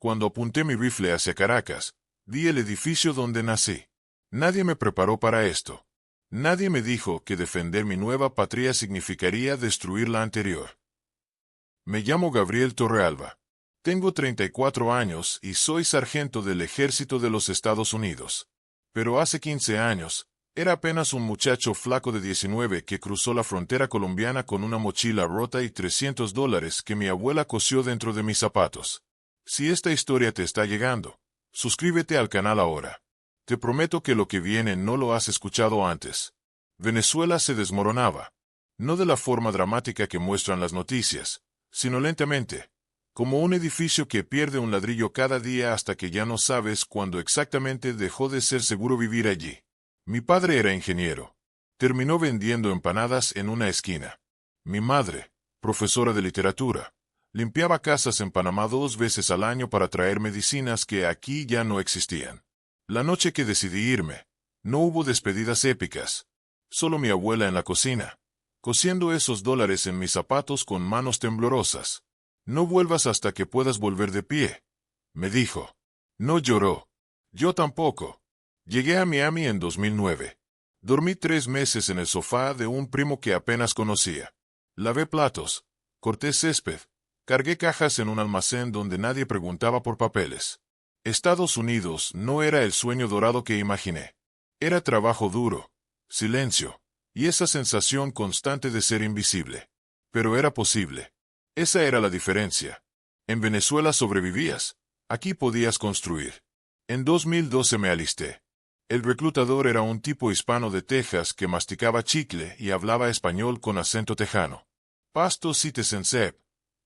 Cuando apunté mi rifle hacia Caracas, vi el edificio donde nací. Nadie me preparó para esto. Nadie me dijo que defender mi nueva patria significaría destruir la anterior. Me llamo Gabriel Torrealba. Tengo 34 años y soy sargento del Ejército de los Estados Unidos. Pero hace 15 años, era apenas un muchacho flaco de 19 que cruzó la frontera colombiana con una mochila rota y $300 que mi abuela cosió dentro de mis zapatos. Si esta historia te está llegando, suscríbete al canal ahora. Te prometo que lo que viene no lo has escuchado antes. Venezuela se desmoronaba. No de la forma dramática que muestran las noticias, sino lentamente, como un edificio que pierde un ladrillo cada día hasta que ya no sabes cuándo exactamente dejó de ser seguro vivir allí. Mi padre era ingeniero. Terminó vendiendo empanadas en una esquina. Mi madre, profesora de literatura, limpiaba casas en Panamá 2 veces al año para traer medicinas que aquí ya no existían. La noche que decidí irme, no hubo despedidas épicas. Solo mi abuela en la cocina, cosiendo esos dólares en mis zapatos con manos temblorosas. No vuelvas hasta que puedas volver de pie, me dijo. No lloró. Yo tampoco. Llegué a Miami en 2009. Dormí 3 meses en el sofá de un primo que apenas conocía. Lavé platos, corté césped, cargué cajas en un almacén donde nadie preguntaba por papeles. Estados Unidos no era el sueño dorado que imaginé. Era trabajo duro, silencio, y esa sensación constante de ser invisible. Pero era posible. Esa era la diferencia. En Venezuela sobrevivías, aquí podías construir. En 2012 me alisté. El reclutador era un tipo hispano de Texas que masticaba chicle y hablaba español con acento tejano. Pasto Citizenship,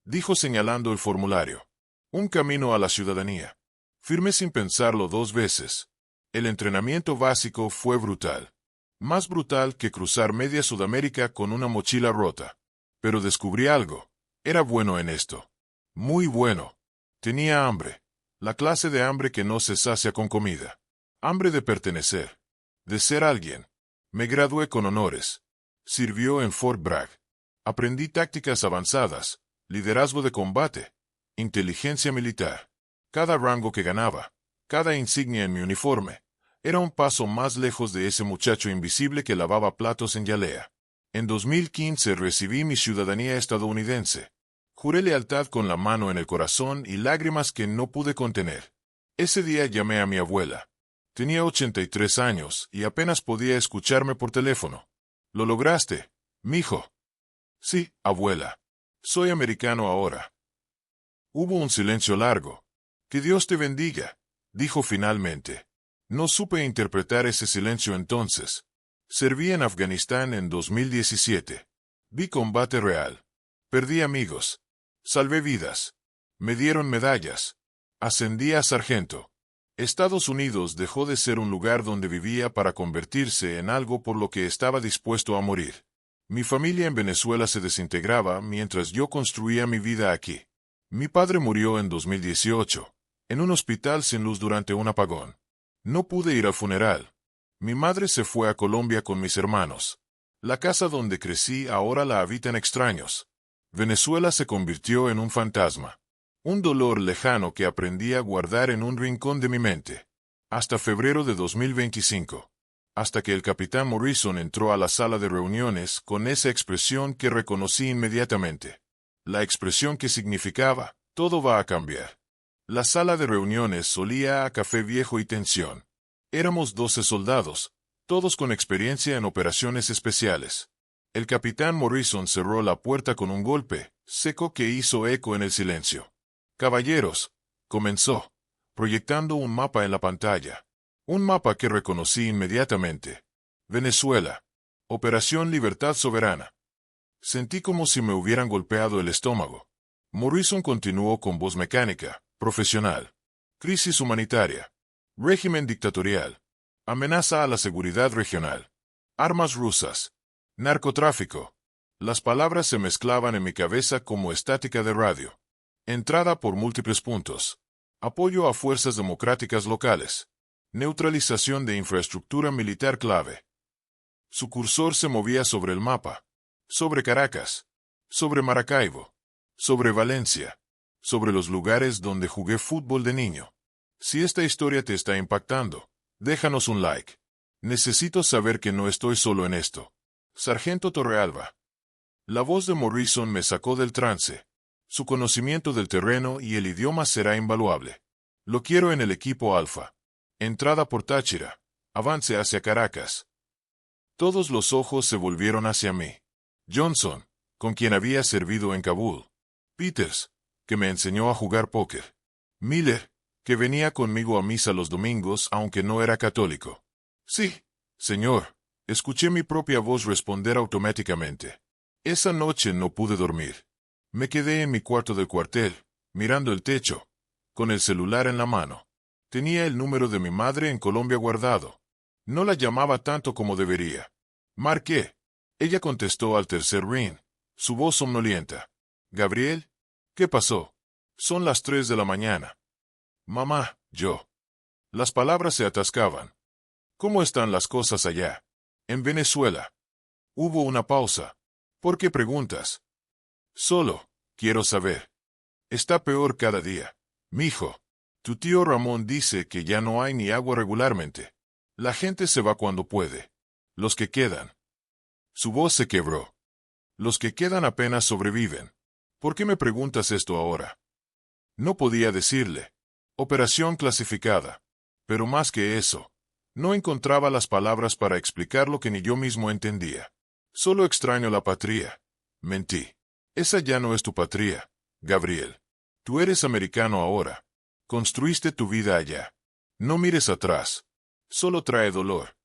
dijo señalando el formulario. Un camino a la ciudadanía. Firmé sin pensarlo 2 veces. El entrenamiento básico fue brutal. Más brutal que cruzar media Sudamérica con una mochila rota. Pero descubrí algo. Era bueno en esto. Muy bueno. Tenía hambre. La clase de hambre que no se sacia con comida. Hambre de pertenecer. De ser alguien. Me gradué con honores. Sirvió en Fort Bragg. Aprendí tácticas avanzadas, liderazgo de combate, inteligencia militar. Cada rango que ganaba, cada insignia en mi uniforme, era un paso más lejos de ese muchacho invisible que lavaba platos en Yalea. En 2015 recibí mi ciudadanía estadounidense. Juré lealtad con la mano en el corazón y lágrimas que no pude contener. Ese día llamé a mi abuela. Tenía 83 años y apenas podía escucharme por teléfono. ¿Lo lograste, mijo? Sí, abuela. Soy americano ahora. Hubo un silencio largo. Que Dios te bendiga, dijo finalmente. No supe interpretar ese silencio entonces. Serví en Afganistán en 2017. Vi combate real. Perdí amigos. Salvé vidas. Me dieron medallas. Ascendí a sargento. Estados Unidos dejó de ser un lugar donde vivía para convertirse en algo por lo que estaba dispuesto a morir. Mi familia en Venezuela se desintegraba mientras yo construía mi vida aquí. Mi padre murió en 2018, en un hospital sin luz durante un apagón. No pude ir al funeral. Mi madre se fue a Colombia con mis hermanos. La casa donde crecí ahora la habitan extraños. Venezuela se convirtió en un fantasma. Un dolor lejano que aprendí a guardar en un rincón de mi mente. Hasta febrero de 2025. Hasta que el capitán Morrison entró a la sala de reuniones con esa expresión que reconocí inmediatamente. La expresión que significaba, todo va a cambiar. La sala de reuniones olía a café viejo y tensión. Éramos 12 soldados, todos con experiencia en operaciones especiales. El capitán Morrison cerró la puerta con un golpe seco que hizo eco en el silencio. Caballeros, comenzó, proyectando un mapa en la pantalla. Un mapa que reconocí inmediatamente. Venezuela. Operación Libertad Soberana. Sentí como si me hubieran golpeado el estómago. Morrison continuó con voz mecánica, profesional. Crisis humanitaria. Régimen dictatorial. Amenaza a la seguridad regional. Armas rusas. Narcotráfico. Las palabras se mezclaban en mi cabeza como estática de radio. Entrada por múltiples puntos. Apoyo a fuerzas democráticas locales. Neutralización de infraestructura militar clave. Su cursor se movía sobre el mapa. Sobre Caracas. Sobre Maracaibo. Sobre Valencia. sobre los lugares donde jugué fútbol de niño. Si esta historia te está impactando, déjanos un like. Necesito saber que no estoy solo en esto. Sargento Torrealba. La voz de Morrison me sacó del trance. Su conocimiento del terreno y el idioma será invaluable. Lo quiero en el equipo Alfa. Entrada por Táchira. Avance hacia Caracas. Todos los ojos se volvieron hacia mí. Johnson, con quien había servido en Kabul. Peters, que me enseñó a jugar póker. Miller, que venía conmigo a misa los domingos aunque no era católico. Sí, señor, escuché mi propia voz responder automáticamente. Esa noche no pude dormir. Me quedé en mi cuarto del cuartel, mirando el techo, con el celular en la mano. Tenía el número de mi madre en Colombia guardado. No la llamaba tanto como debería. Marqué. Ella contestó al tercer ring, su voz somnolienta. Gabriel, ¿qué pasó? Son las 3 de la mañana. Mamá, yo. Las palabras se atascaban. ¿Cómo están las cosas allá? En Venezuela. Hubo una pausa. ¿Por qué preguntas? Solo, quiero saber. Está peor cada día. Mijo, tu tío Ramón dice que ya no hay ni agua regularmente. La gente se va cuando puede. Los que quedan. Su voz se quebró. Los que quedan apenas sobreviven. ¿Por qué me preguntas esto ahora? No podía decirle. Operación clasificada. Pero más que eso, no encontraba las palabras para explicar lo que ni yo mismo entendía. Solo extraño la patria. Mentí. Esa ya no es tu patria, Gabriel. Tú eres americano ahora. Construiste tu vida allá. No mires atrás. Solo trae dolor.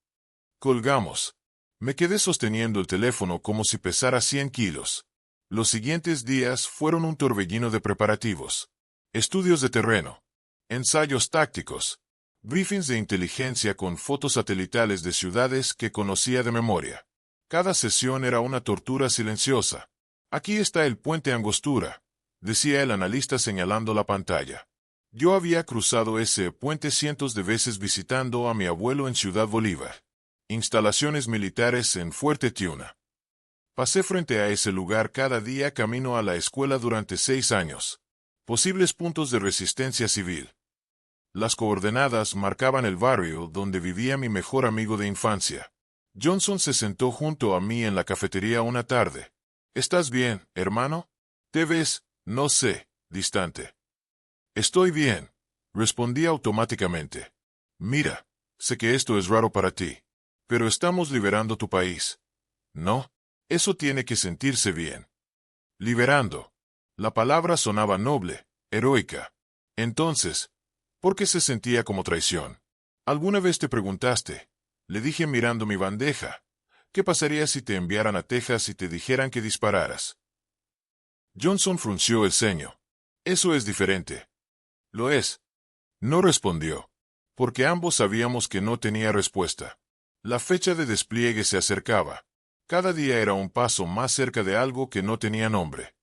Colgamos. Me quedé sosteniendo el teléfono como si pesara 100 kilos. Los siguientes días fueron un torbellino de preparativos. Estudios de terreno. Ensayos tácticos. Briefings de inteligencia con fotos satelitales de ciudades que conocía de memoria. Cada sesión era una tortura silenciosa. Aquí está el puente Angostura, decía el analista señalando la pantalla. Yo había cruzado ese puente cientos de veces visitando a mi abuelo en Ciudad Bolívar. Instalaciones militares en Fuerte Tiuna. Pasé frente a ese lugar cada día camino a la escuela durante 6 años. Posibles puntos de resistencia civil. Las coordenadas marcaban el barrio donde vivía mi mejor amigo de infancia. Johnson se sentó junto a mí en la cafetería una tarde. ¿Estás bien, hermano? Te ves, no sé, distante. Estoy bien, respondí automáticamente. Mira, sé que esto es raro para ti, pero estamos liberando tu país. ¿No? Eso tiene que sentirse bien. Liberando. La palabra sonaba noble, heroica. Entonces, ¿por qué se sentía como traición? ¿Alguna vez te preguntaste? Le dije mirando mi bandeja. ¿Qué pasaría si te enviaran a Texas y te dijeran que dispararas? Johnson frunció el ceño. Eso es diferente. Lo es. No respondió. Porque ambos sabíamos que no tenía respuesta. La fecha de despliegue se acercaba. Cada día era un paso más cerca de algo que no tenía nombre.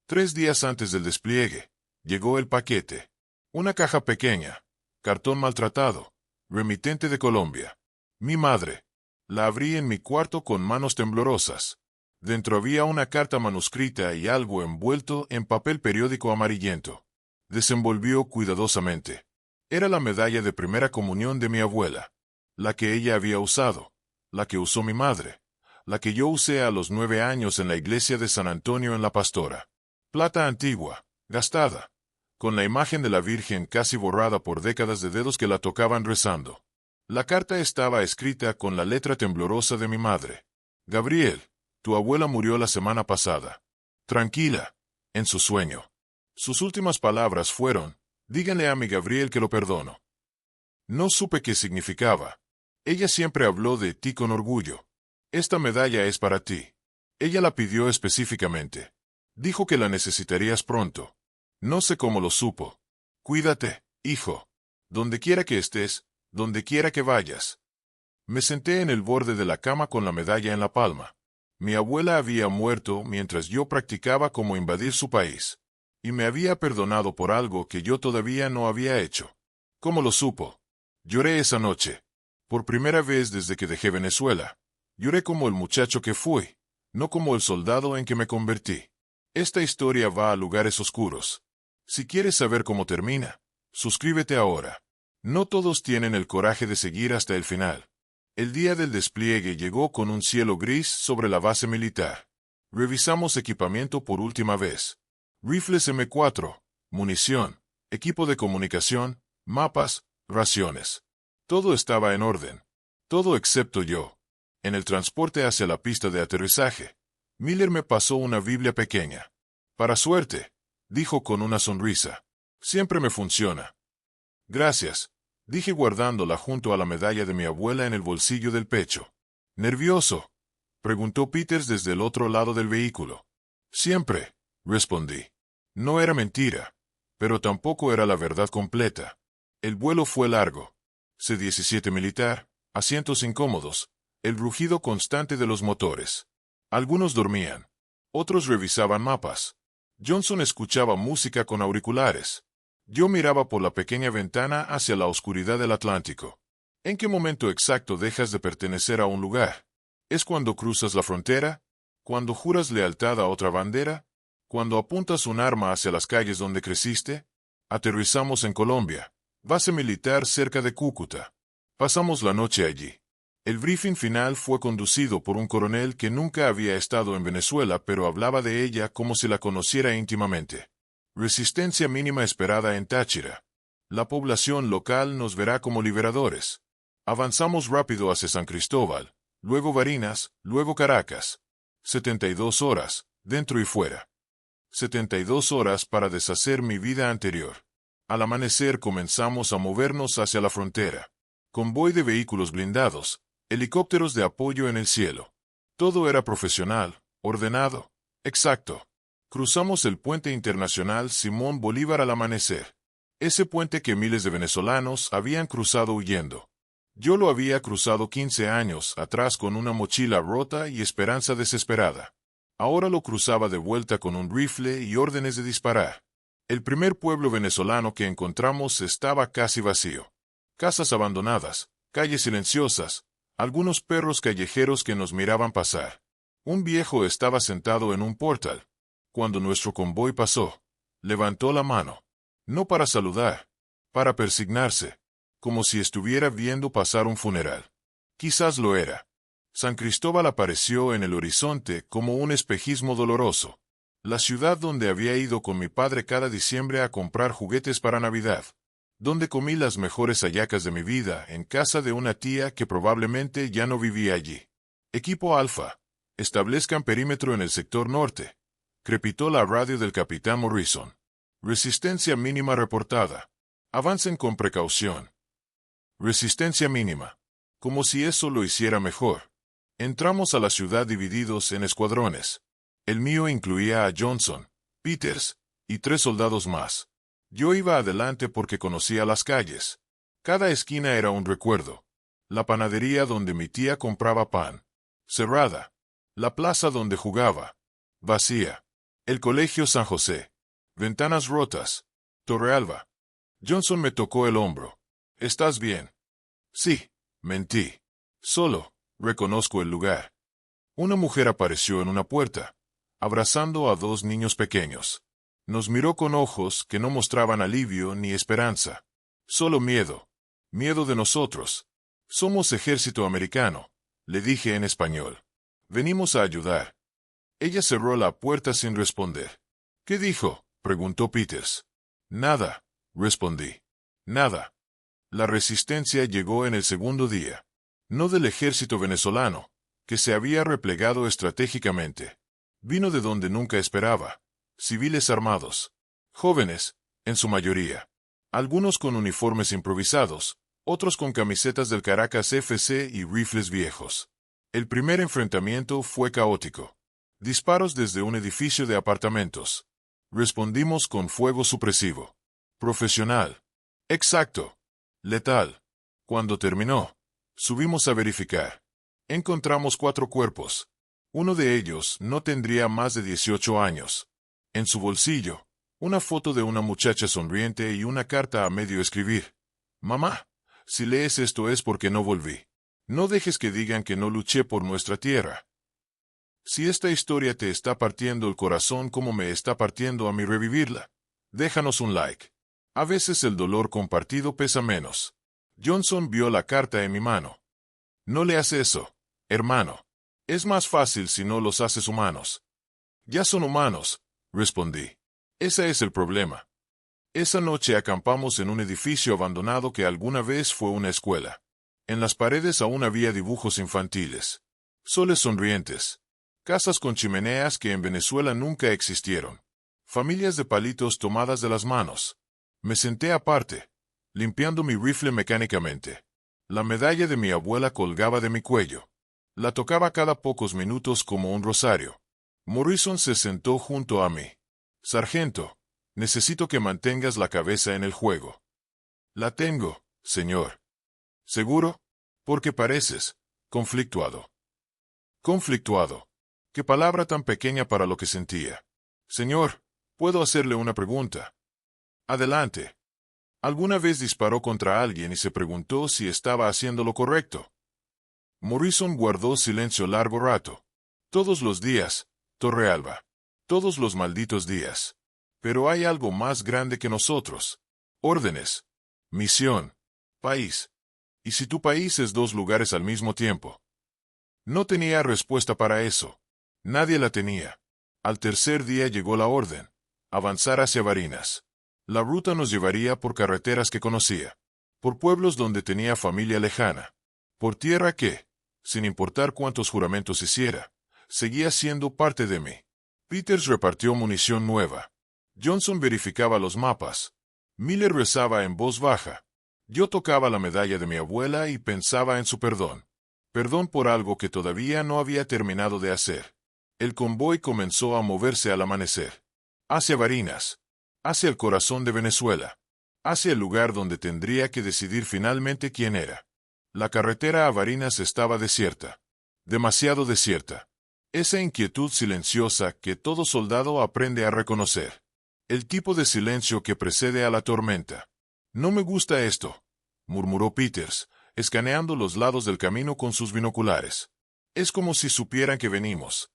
3 días antes del despliegue, llegó el paquete. Una caja pequeña, cartón maltratado, remitente de Colombia. Mi madre. La abrí en mi cuarto con manos temblorosas. Dentro había una carta manuscrita y algo envuelto en papel periódico amarillento. Desenvolvió cuidadosamente. Era la medalla de primera comunión de mi abuela. La que ella había usado. La que usó mi madre. La que yo usé a los 9 años en la iglesia de San Antonio en La Pastora. Plata antigua, gastada. Con la imagen de la Virgen casi borrada por décadas de dedos que la tocaban rezando. La carta estaba escrita con la letra temblorosa de mi madre. Gabriel, tu abuela murió la semana pasada. Tranquila, en su sueño. Sus últimas palabras fueron, díganle a mi Gabriel que lo perdono. No supe qué significaba. Ella siempre habló de ti con orgullo. Esta medalla es para ti. Ella la pidió específicamente. Dijo que la necesitarías pronto. No sé cómo lo supo. Cuídate, hijo. Donde quiera que estés, donde quiera que vayas. Me senté en el borde de la cama con la medalla en la palma. Mi abuela había muerto mientras yo practicaba cómo invadir su país. Y me había perdonado por algo que yo todavía no había hecho. ¿Cómo lo supo? Lloré esa noche. Por primera vez desde que dejé Venezuela. Lloré como el muchacho que fui, no como el soldado en que me convertí. Esta historia va a lugares oscuros. Si quieres saber cómo termina, suscríbete ahora. No todos tienen el coraje de seguir hasta el final. El día del despliegue llegó con un cielo gris sobre la base militar. Revisamos equipamiento por última vez. Rifles M4, munición, equipo de comunicación, mapas, raciones. Todo estaba en orden. Todo excepto yo. En el transporte hacia la pista de aterrizaje, Miller me pasó una Biblia pequeña. Para suerte, dijo con una sonrisa. Siempre me funciona. Gracias, dije guardándola junto a la medalla de mi abuela en el bolsillo del pecho. ¿Nervioso?, preguntó Peters desde el otro lado del vehículo. Siempre, respondí. No era mentira, pero tampoco era la verdad completa. El vuelo fue largo. C-17 militar, asientos incómodos, el rugido constante de los motores. Algunos dormían. Otros revisaban mapas. Johnson escuchaba música con auriculares. Yo miraba por la pequeña ventana hacia la oscuridad del Atlántico. ¿En qué momento exacto dejas de pertenecer a un lugar? ¿Es cuando cruzas la frontera? ¿Cuando juras lealtad a otra bandera? ¿Cuando apuntas un arma hacia las calles donde creciste? Aterrizamos en Colombia, base militar cerca de Cúcuta. Pasamos la noche allí. El briefing final fue conducido por un coronel que nunca había estado en Venezuela, pero hablaba de ella como si la conociera íntimamente. Resistencia mínima esperada en Táchira. La población local nos verá como liberadores. Avanzamos rápido hacia San Cristóbal, luego Barinas, luego Caracas. 72 horas, dentro y fuera. 72 horas para deshacer mi vida anterior. Al amanecer comenzamos a movernos hacia la frontera. Convoy de vehículos blindados, helicópteros de apoyo en el cielo. Todo era profesional, ordenado, exacto. Cruzamos el puente internacional Simón Bolívar al amanecer. Ese puente que miles de venezolanos habían cruzado huyendo. Yo lo había cruzado 15 años atrás con una mochila rota y esperanza desesperada. Ahora lo cruzaba de vuelta con un rifle y órdenes de disparar. El primer pueblo venezolano que encontramos estaba casi vacío. Casas abandonadas, calles silenciosas, algunos perros callejeros que nos miraban pasar. Un viejo estaba sentado en un portal. Cuando nuestro convoy pasó, levantó la mano. No para saludar, para persignarse, como si estuviera viendo pasar un funeral. Quizás lo era. San Cristóbal apareció en el horizonte como un espejismo doloroso. La ciudad donde había ido con mi padre cada diciembre a comprar juguetes para Navidad. Donde comí las mejores hallacas de mi vida en casa de una tía que probablemente ya no vivía allí. Equipo Alfa, establezcan perímetro en el sector norte. Crepitó la radio del capitán Morrison. Resistencia mínima reportada. Avancen con precaución. Resistencia mínima. Como si eso lo hiciera mejor. Entramos a la ciudad divididos en escuadrones. El mío incluía a Johnson, Peters y 3 soldados más. Yo iba adelante porque conocía las calles. Cada esquina era un recuerdo. La panadería donde mi tía compraba pan. Cerrada. La plaza donde jugaba. Vacía. El colegio San José. Ventanas rotas. Torrealba. Johnson me tocó el hombro. ¿Estás bien? Sí, mentí. Solo, reconozco el lugar. Una mujer apareció en una puerta, abrazando a 2 niños pequeños. Nos miró con ojos que no mostraban alivio ni esperanza. Solo miedo. Miedo de nosotros. Somos ejército americano, le dije en español. Venimos a ayudar. Ella cerró la puerta sin responder. ¿Qué dijo?, preguntó Peters. Nada, respondí. Nada. La resistencia llegó en el segundo día. No del ejército venezolano, que se había replegado estratégicamente. Vino de donde nunca esperaba. Civiles armados. Jóvenes, en su mayoría. Algunos con uniformes improvisados, otros con camisetas del Caracas FC y rifles viejos. El primer enfrentamiento fue caótico. Disparos desde un edificio de apartamentos. Respondimos con fuego supresivo. Profesional. Exacto. Letal. Cuando terminó, subimos a verificar. Encontramos 4 cuerpos. Uno de ellos no tendría más de 18 años. En su bolsillo, una foto de una muchacha sonriente y una carta a medio escribir. Mamá, si lees esto es porque no volví. No dejes que digan que no luché por nuestra tierra. Si esta historia te está partiendo el corazón como me está partiendo a mí revivirla, Déjanos un like. A veces el dolor compartido pesa menos. Johnson vio la carta en mi mano. No leas eso, hermano. Es más fácil si no los haces humanos. Ya son humanos, respondí. Ese es el problema. Esa noche acampamos en un edificio abandonado que alguna vez fue una escuela. En las paredes aún había dibujos infantiles. Soles sonrientes. Casas con chimeneas que en Venezuela nunca existieron. Familias de palitos tomadas de las manos. Me senté aparte, limpiando mi rifle mecánicamente. La medalla de mi abuela colgaba de mi cuello. La tocaba cada pocos minutos como un rosario. Morrison se sentó junto a mí. Sargento, necesito que mantengas la cabeza en el juego. La tengo, señor. ¿Seguro? Porque pareces conflictuado. Conflictuado. Qué palabra tan pequeña para lo que sentía. Señor, ¿puedo hacerle una pregunta? Adelante. ¿Alguna vez disparó contra alguien y se preguntó si estaba haciendo lo correcto? Morrison guardó silencio largo rato. Todos los días, Torrealba. Todos los malditos días. Pero hay algo más grande que nosotros. Órdenes. Misión. País. ¿Y si tu país es dos lugares al mismo tiempo? No tenía respuesta para eso. Nadie la tenía. Al tercer día llegó la orden. Avanzar hacia Barinas. La ruta nos llevaría por carreteras que conocía. Por pueblos donde tenía familia lejana. Por tierra que, sin importar cuántos juramentos hiciera, seguía siendo parte de mí. Peters repartió munición nueva. Johnson verificaba los mapas. Miller rezaba en voz baja. Yo tocaba la medalla de mi abuela y pensaba en su perdón. Perdón por algo que todavía no había terminado de hacer. El convoy comenzó a moverse al amanecer. Hacia Barinas. Hacia el corazón de Venezuela. Hacia el lugar donde tendría que decidir finalmente quién era. La carretera a Barinas estaba desierta. Demasiado desierta. Esa inquietud silenciosa que todo soldado aprende a reconocer. El tipo de silencio que precede a la tormenta. No me gusta esto, murmuró Peters, escaneando los lados del camino con sus binoculares. Es como si supieran que venimos.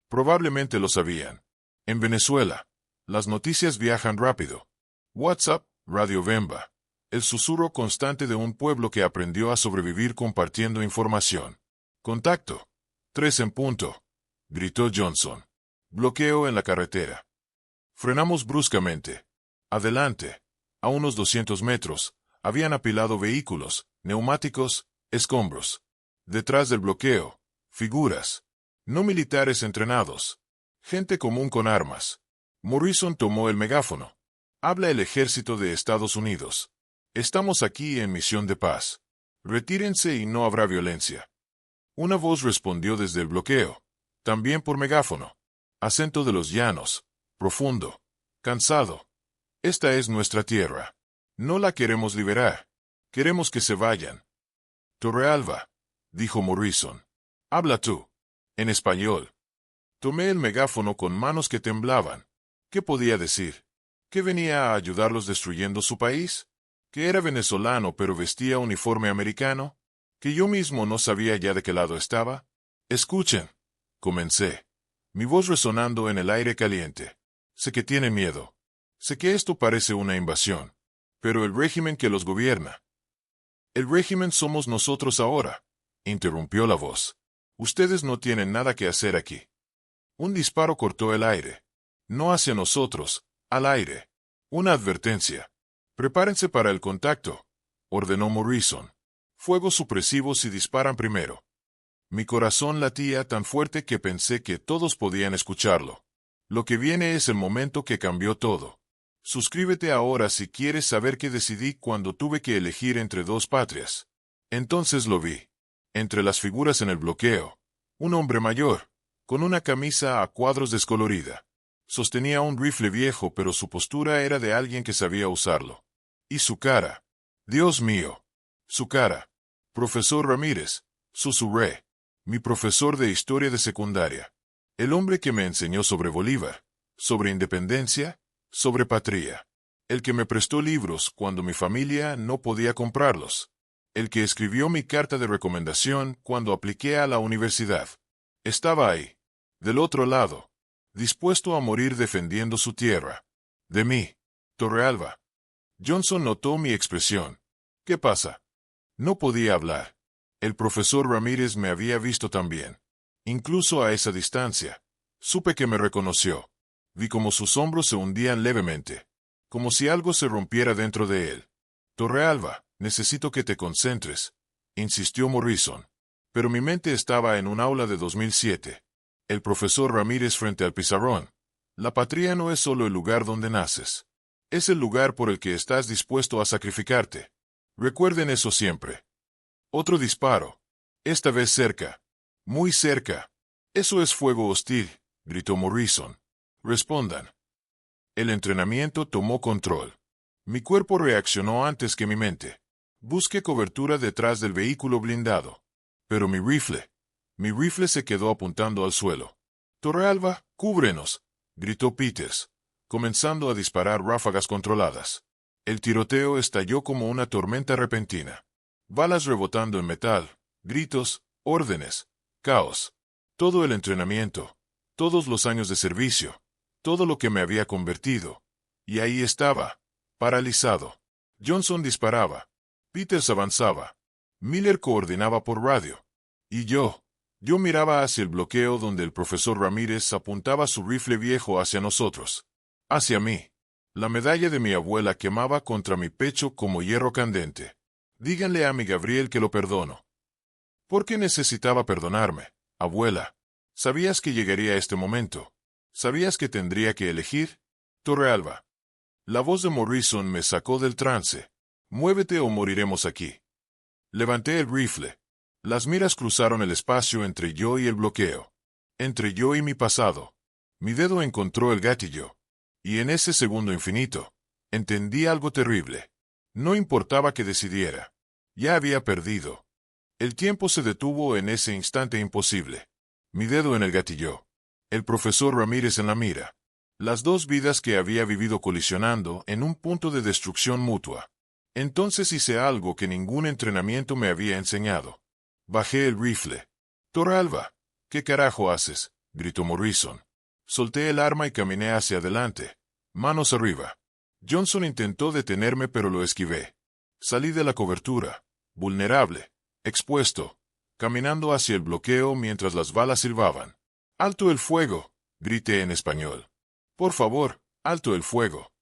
Probablemente lo sabían. En Venezuela, las noticias viajan rápido. WhatsApp, Radio Bemba. El susurro constante de un pueblo que aprendió a sobrevivir compartiendo información. Contacto. 3 en punto, gritó Johnson. Bloqueo en la carretera. Frenamos bruscamente. Adelante. A unos 200 metros, habían apilado vehículos, neumáticos, escombros. Detrás del bloqueo, figuras. No militares entrenados. Gente común con armas. Morrison tomó el megáfono. Habla el ejército de Estados Unidos. Estamos aquí en misión de paz. Retírense y no habrá violencia. Una voz respondió desde el bloqueo. También por megáfono. Acento de los llanos. Profundo. Cansado. Esta es nuestra tierra. No la queremos liberar. Queremos que se vayan. Torrealba, dijo Morrison. Habla tú. En español. Tomé el megáfono con manos que temblaban. ¿Qué podía decir? ¿Que venía a ayudarlos destruyendo su país? ¿Que era venezolano pero vestía uniforme americano? ¿Que yo mismo no sabía ya de qué lado estaba? Escuchen. Comencé. Mi voz resonando en el aire caliente. Sé que tienen miedo. Sé que esto parece una invasión. Pero el régimen que los gobierna. El régimen somos nosotros ahora, interrumpió la voz. Ustedes no tienen nada que hacer aquí. Un disparo cortó el aire. No hacia nosotros, al aire. Una advertencia. Prepárense para el contacto, ordenó Morrison. Fuegos supresivos si disparan primero. Mi corazón latía tan fuerte que pensé que todos podían escucharlo. Lo que viene es el momento que cambió todo. Suscríbete ahora si quieres saber qué decidí cuando tuve que elegir entre dos patrias. Entonces lo vi. Entre las figuras en el bloqueo. Un hombre mayor, con una camisa a cuadros descolorida. Sostenía un rifle viejo, pero su postura era de alguien que sabía usarlo. Y su cara. Dios mío. Su cara. Profesor Ramírez, susurré. Mi profesor de historia de secundaria. El hombre que me enseñó sobre Bolívar, sobre independencia, sobre patria. El que me prestó libros cuando mi familia no podía comprarlos. El que escribió mi carta de recomendación cuando apliqué a la universidad. Estaba ahí, del otro lado, dispuesto a morir defendiendo su tierra. De mí. Torrealba. Johnson notó mi expresión. ¿Qué pasa? No podía hablar. El profesor Ramírez me había visto también. Incluso a esa distancia. Supe que me reconoció. Vi como sus hombros se hundían levemente. Como si algo se rompiera dentro de él. Torrealba, necesito que te concentres, insistió Morrison. Pero mi mente estaba en un aula de 2007. El profesor Ramírez frente al pizarrón. La patria no es solo el lugar donde naces. Es el lugar por el que estás dispuesto a sacrificarte. Recuerden eso siempre. Otro disparo. Esta vez cerca. Muy cerca. Eso es fuego hostil, gritó Morrison. Respondan. El entrenamiento tomó control. Mi cuerpo reaccionó antes que mi mente. Busqué cobertura detrás del vehículo blindado. Pero mi rifle se quedó apuntando al suelo. Torrealba, cúbrenos, gritó Peters, comenzando a disparar ráfagas controladas. El tiroteo estalló como una tormenta repentina. Balas rebotando en metal, gritos, órdenes, caos. Todo el entrenamiento, todos los años de servicio, todo lo que me había convertido. Y ahí estaba, paralizado. Johnson disparaba. Peters avanzaba. Miller coordinaba por radio. Y yo miraba hacia el bloqueo donde el profesor Ramírez apuntaba su rifle viejo hacia nosotros. Hacia mí. La medalla de mi abuela quemaba contra mi pecho como hierro candente. Díganle a mi Gabriel que lo perdono. ¿Por qué necesitaba perdonarme, abuela? ¿Sabías que llegaría este momento? ¿Sabías que tendría que elegir? Torrealba. La voz de Morrison me sacó del trance. Muévete o moriremos aquí. Levanté el rifle. Las miras cruzaron el espacio entre yo y el bloqueo. Entre yo y mi pasado. Mi dedo encontró el gatillo. Y en ese segundo infinito, entendí algo terrible. No importaba que decidiera. Ya había perdido. El tiempo se detuvo en ese instante imposible. Mi dedo en el gatillo. El profesor Ramírez en la mira. Las dos vidas que había vivido colisionando en un punto de destrucción mutua. Entonces hice algo que ningún entrenamiento me había enseñado. Bajé el rifle. Torrealba, ¿qué carajo haces?, gritó Morrison. Solté el arma y caminé hacia adelante, manos arriba. Johnson intentó detenerme pero lo esquivé. Salí de la cobertura, vulnerable, expuesto, caminando hacia el bloqueo mientras las balas silbaban. ¡Alto el fuego!, grité en español. Por favor, alto el fuego.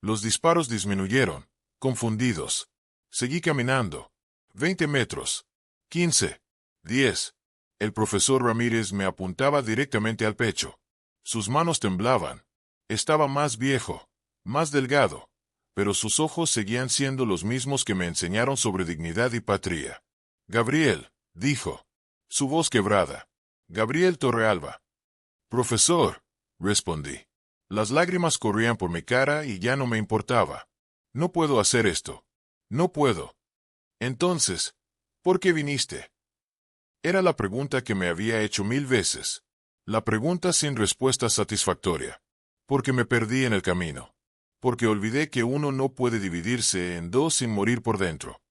Los disparos disminuyeron, confundidos. Seguí caminando. 20 metros. 15. 10. El profesor Ramírez me apuntaba directamente al pecho. Sus manos temblaban. Estaba más viejo, más delgado, pero sus ojos seguían siendo los mismos que me enseñaron sobre dignidad y patria. Gabriel, dijo. Su voz quebrada. Gabriel Torrealba. Profesor, respondí. Las lágrimas corrían por mi cara y ya no me importaba. No puedo hacer esto. No puedo. Entonces, ¿por qué viniste? Era la pregunta que me había hecho 1000 veces. La pregunta sin respuesta satisfactoria. Porque me perdí en el camino. Porque olvidé que uno no puede dividirse en dos sin morir por dentro.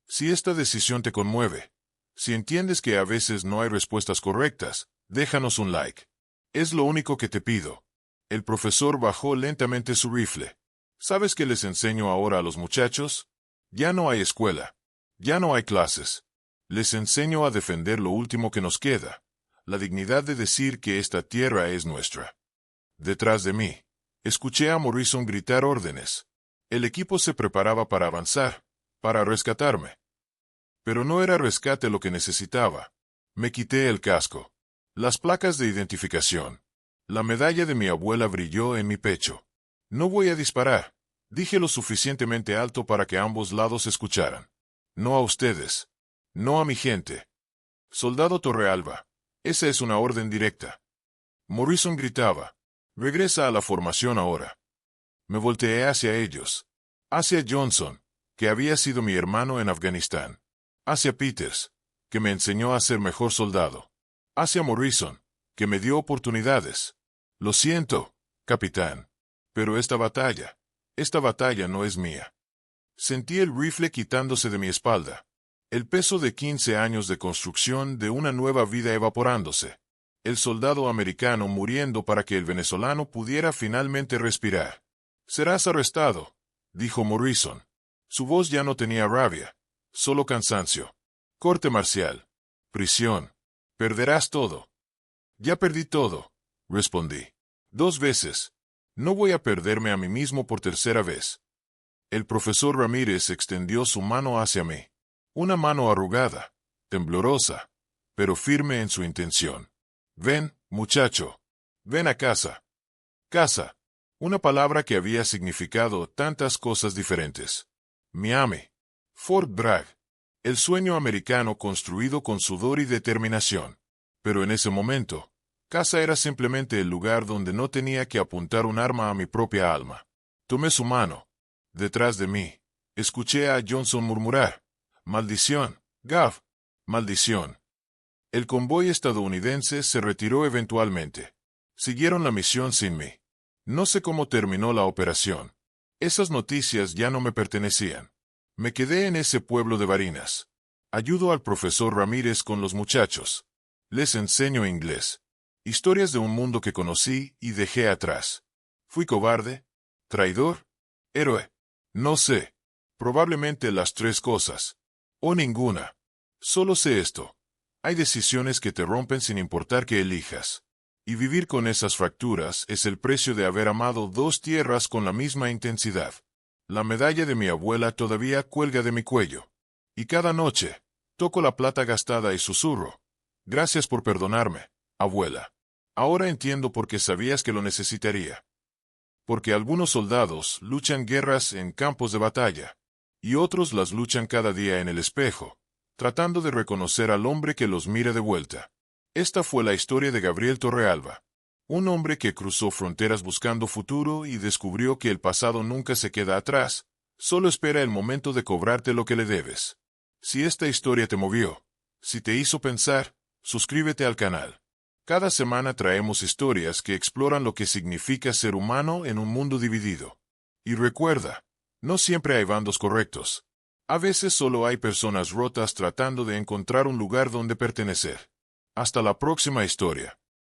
Si esta decisión te conmueve, si entiendes que a veces no hay respuestas correctas, déjanos un like. Es lo único que te pido. El profesor bajó lentamente su rifle. ¿Sabes qué les enseño ahora a los muchachos? Ya no hay escuela. Ya no hay clases. Les enseño a defender lo último que nos queda. La dignidad de decir que esta tierra es nuestra. Detrás de mí, escuché a Morrison gritar órdenes. El equipo se preparaba para avanzar, para rescatarme. Pero no era rescate lo que necesitaba. Me quité el casco. Las placas de identificación. La medalla de mi abuela brilló en mi pecho. No voy a disparar, dije lo suficientemente alto para que ambos lados escucharan. No a ustedes. No a mi gente. Soldado Torrealba, esa es una orden directa. Morrison gritaba. Regresa a la formación ahora. Me volteé hacia ellos. Hacia Johnson, que había sido mi hermano en Afganistán. Hacia Peters, que me enseñó a ser mejor soldado. Hacia Morrison, que me dio oportunidades. Lo siento, capitán. Pero esta batalla no es mía. Sentí el rifle quitándose de mi espalda. El peso de 15 años de construcción de una nueva vida evaporándose. El soldado americano muriendo para que el venezolano pudiera finalmente respirar. Serás arrestado, dijo Morrison. Su voz ya no tenía rabia, solo cansancio. Corte marcial. Prisión. Perderás todo. Ya perdí todo, respondí. 2 veces. No voy a perderme a mí mismo por tercera vez. El profesor Ramírez extendió su mano hacia mí. Una mano arrugada, temblorosa, pero firme en su intención. Ven, muchacho. Ven a casa. Casa. Una palabra que había significado tantas cosas diferentes. Miami. Fort Bragg. El sueño americano construido con sudor y determinación. Pero en ese momento, casa era simplemente el lugar donde no tenía que apuntar un arma a mi propia alma. Tomé su mano. Detrás de mí, escuché a Johnson murmurar: «Maldición, Gav, maldición». El convoy estadounidense se retiró eventualmente. Siguieron la misión sin mí. No sé cómo terminó la operación. Esas noticias ya no me pertenecían. Me quedé en ese pueblo de Barinas. Ayudo al profesor Ramírez con los muchachos. Les enseño inglés. Historias de un mundo que conocí y dejé atrás. ¿Fui cobarde? ¿Traidor? ¿Héroe? No sé. Probablemente las 3 cosas. O ninguna. Solo sé esto. Hay decisiones que te rompen sin importar que elijas. Y vivir con esas fracturas es el precio de haber amado 2 tierras con la misma intensidad. La medalla de mi abuela todavía cuelga de mi cuello. Y cada noche, toco la plata gastada y susurro: «Gracias por perdonarme, abuela. Ahora entiendo por qué sabías que lo necesitaría». Porque algunos soldados luchan guerras en campos de batalla, y otros las luchan cada día en el espejo, tratando de reconocer al hombre que los mira de vuelta. Esta fue la historia de Gabriel Torrealba, un hombre que cruzó fronteras buscando futuro y descubrió que el pasado nunca se queda atrás, solo espera el momento de cobrarte lo que le debes. Si esta historia te movió, si te hizo pensar, suscríbete al canal. Cada semana traemos historias que exploran lo que significa ser humano en un mundo dividido. Y recuerda, no siempre hay bandos correctos. A veces solo hay personas rotas tratando de encontrar un lugar donde pertenecer. Hasta la próxima historia.